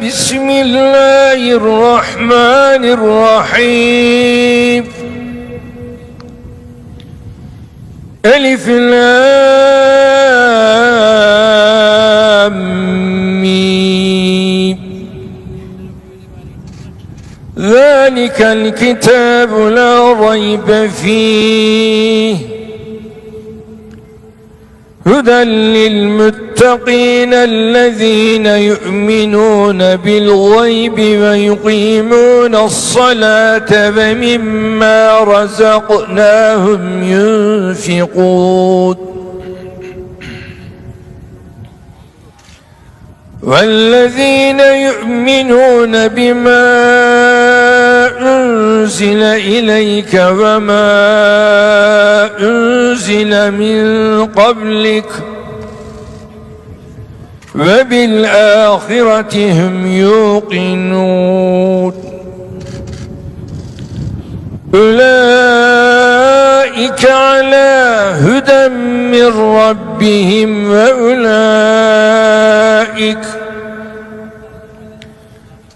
بسم الله الرحمن الرحيم ألف لام ميم ذلك الكتاب لا ريب فيه هدى للمتقين الذين يؤمنون بالغيب ويقيمون الصلاة ومما رزقناهم ينفقون والذين يؤمنون بما أنزل إليك وما أنزل من قبلك وبالآخرة هم يوقنون أولئك على هدى من ربهم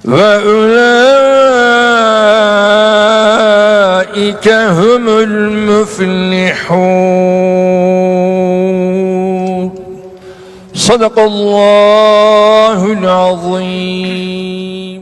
وأولئك هم المفلحون. صدق الله العظيم.